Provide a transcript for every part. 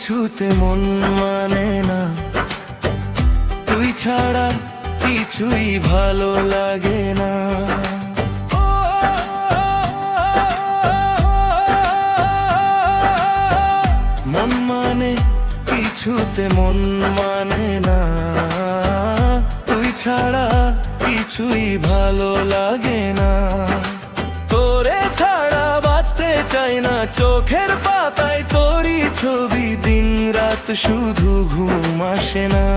কিছুতে মন মানে না, তুই ছাড়া কিছুই ভালো লাগে না। মন মানে কিছুতে মন মানে না, তুই ছাড়া কিছুই ভালো লাগে না। তোরে ছাড়া বাঁচতে চাই না, চোখের পাতায় তোরই ছবি, দিন রাত শুধু ঘুম আসে না।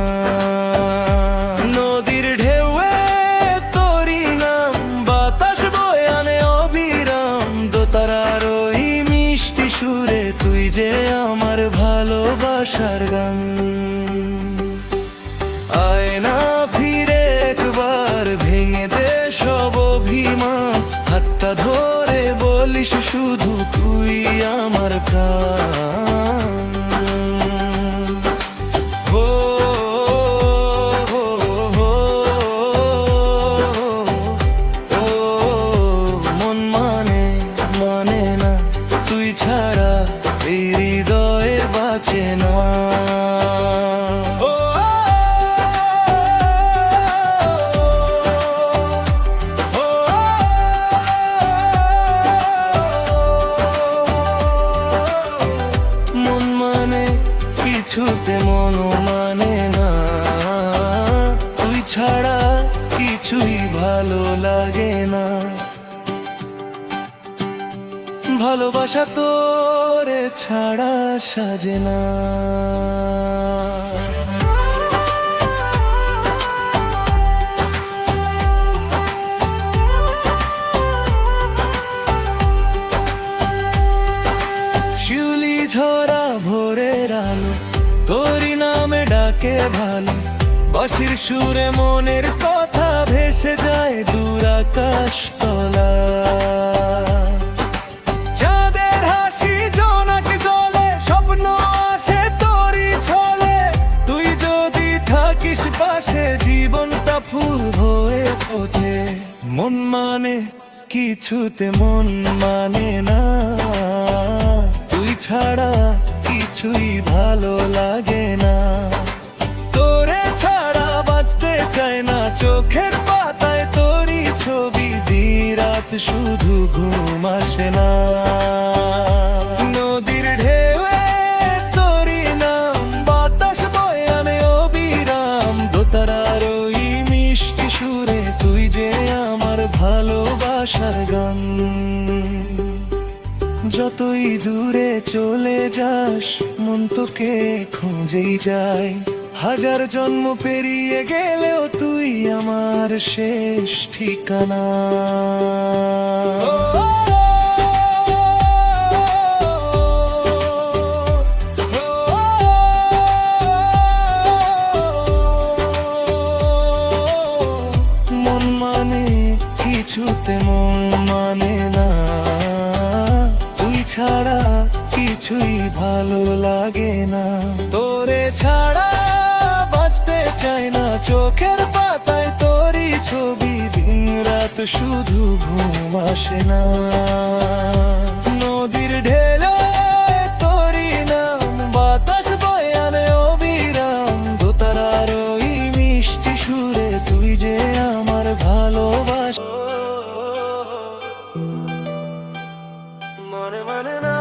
নদীর ঢেউয়ে তোরই নাম, বাতাস বয়ে আনে অবিরাম, দোতারার ওই মিষ্টি সুরে তুই যে আমার ভালোবাসার গান। আয় না ফিরে একবার, ভেঙে দে সব অভিমান, হাতটা ধরে বলিস শুধু তুই আমার প্রাণ। ও মন মানে মানে না, তুই ছাড়া এই হৃদয়ে বাঁচে না। কিছুতে মন মানে না, তুই ছাড়া কিছুই ভালো লাগে না। ভালোবাসা তোরে ছাড়া সাজে না। শিউলি ঝরা ভোরের আলো তোরই নামে ডাকে ভালো, বাঁশির সুরে মনের কথা ভেসে যায় দূর আকাশ তলা। চাঁদের হাসি জোনাক জলে, স্বপ্ন আসে তোরই ছলে, তুই যদি থাকিস পাশে জীবনটা ফুল হয়ে ওঠে। মন মানে কিছুতে মন মানে না, তুই ছাড়া কিছুই ভালো লাগে না। তোরে ছাড়া বাঁচতে চাই না, চোখের পাতায় তোরই ছবি, দিন-রাত শুধু ঘুম আসে না। নদীর ঢেউয়ে তোরই নাম, বাতাস বয়ে আনে অবিরাম, দোতারার ওই মিষ্টি সুরে তুই যে আমার ভালোবাসার গান। যতই দূরে চলে যাস মন তোকে খুঁজেই যায়, হাজার জন্ম পেরিয়ে গেলেও তুই আমার শেষ ঠিকানা। মন মানে কিছুতে মন মানে না, ছাড়া কিছুই ভালো লাগে না। তোরে ছাড়া বাঁচতে চাই না, চোখের পাতায় তোরই ছবি, দিন রাত শুধু ঘুম আসে না। নদীর ঢেলে তোরই নাম, বাতাস বয়ে আনে অবিরাম, দোতারার ওই মিষ্টি সুরে তুই যে আমার ভালোবাসা। মনে মানে না,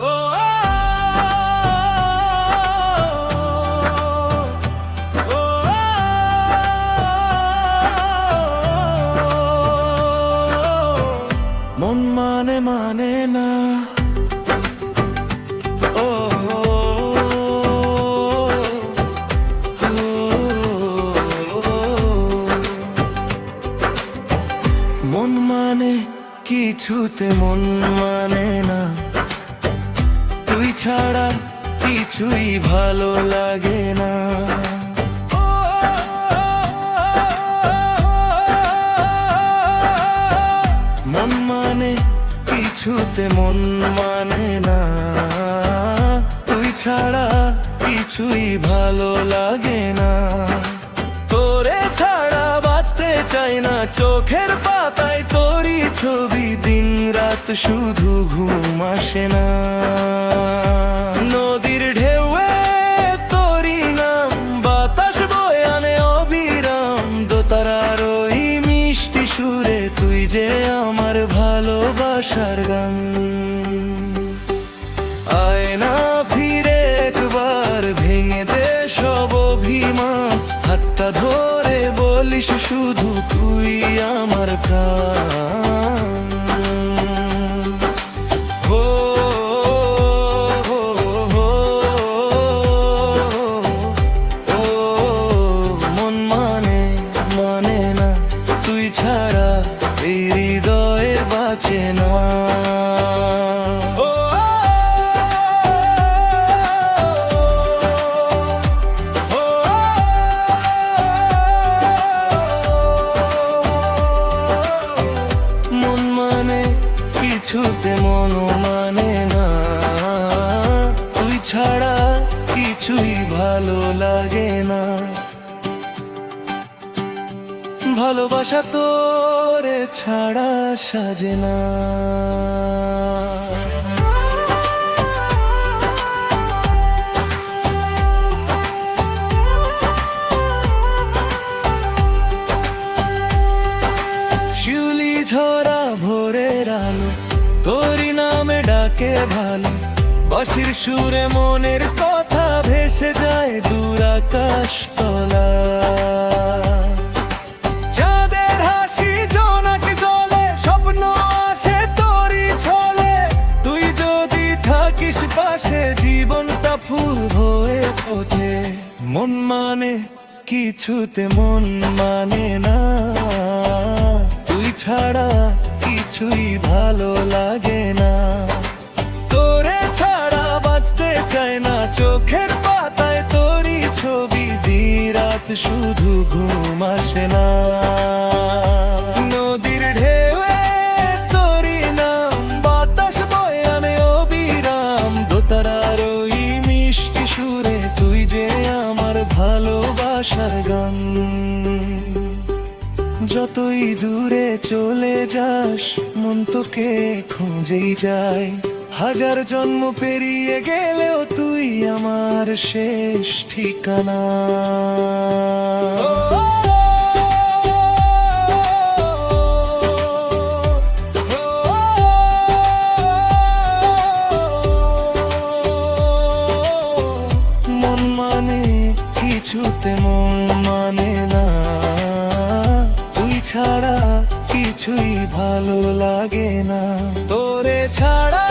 ও মন মানে মানে না। মন মানে কিছুতে মন মানে না, তুই ছাড়া কিছুই ভালো লাগে না। মন মানে কিছুতে মন মানে না, তুই ছাড়া কিছুই ভালো লাগে না। তোরে ছাড়া বাঁচতে চাই না, চোখের পাতায় তোরই ছবি, দিন রাত শুধু ঘুম আসে না। নদীর ঢেউয়ে তোরি নাম, বাতাস বয়ে আনে অবিরাম, দোতারার ওই মিষ্টি সুরে তুই যে আমার ভালোবাসার গান। আয় না ফিরে একবার, ভেঙে দে সব অভিমান, হাতটা ধরে বলিস শুধু তুই আমার প্রাণ। ও মন মানে না তুই ছাড়া, এই হৃদয়ে বাঁচে না। কিছুতে মন মানে না, তুই ছাড়া কিছুই ভালো লাগে না। ভালোবাসা তোরে ছাড়া সাজে না। শিউলি ঝরা ভোরের আলো তোরি নামে ডাকে ভালো, বাঁশির সুরে মনের কথা ভেসে যায় দূর আকাশ তলা। চাঁদের হাসি জোনাক জলে, স্বপ্ন আসে তোরি ছলে, তুই যদি থাকিস পাশে জীবনটা ফুল হয়ে ফোটে। মন মানে কিছুতে মন মানে না, তুই ছাড়া কিছুই ভালো লাগে না। তোরে ছাড়া বাঁচতে চাই না, চোখের পাতায় তোরই ছবি, দিরাত শুধু ঘুম আসে না। নদীর ঢেউয়ে তোরই নাম, বাতাস বয়ে আনে অবিরাম, দোতারার ওই মিষ্টি সুরে তুই যে আমার ভালোবাসার গান। যতই দূরে চলে যাস মন তোকে খুঁজেই যায়, হাজার জন্ম পেরিয়ে গেলেও তুই আমার শেষ ঠিকানা। মন মানে কিছুতে মন মানে না, ছাড়া কিছুই ভালো লাগে না। তোরে ছাড়া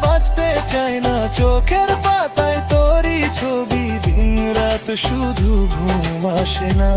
বাঁচতে চাই না, চোখের পাতায় তোরই ছবি, দিন রাত শুধু ঘুম আসে না।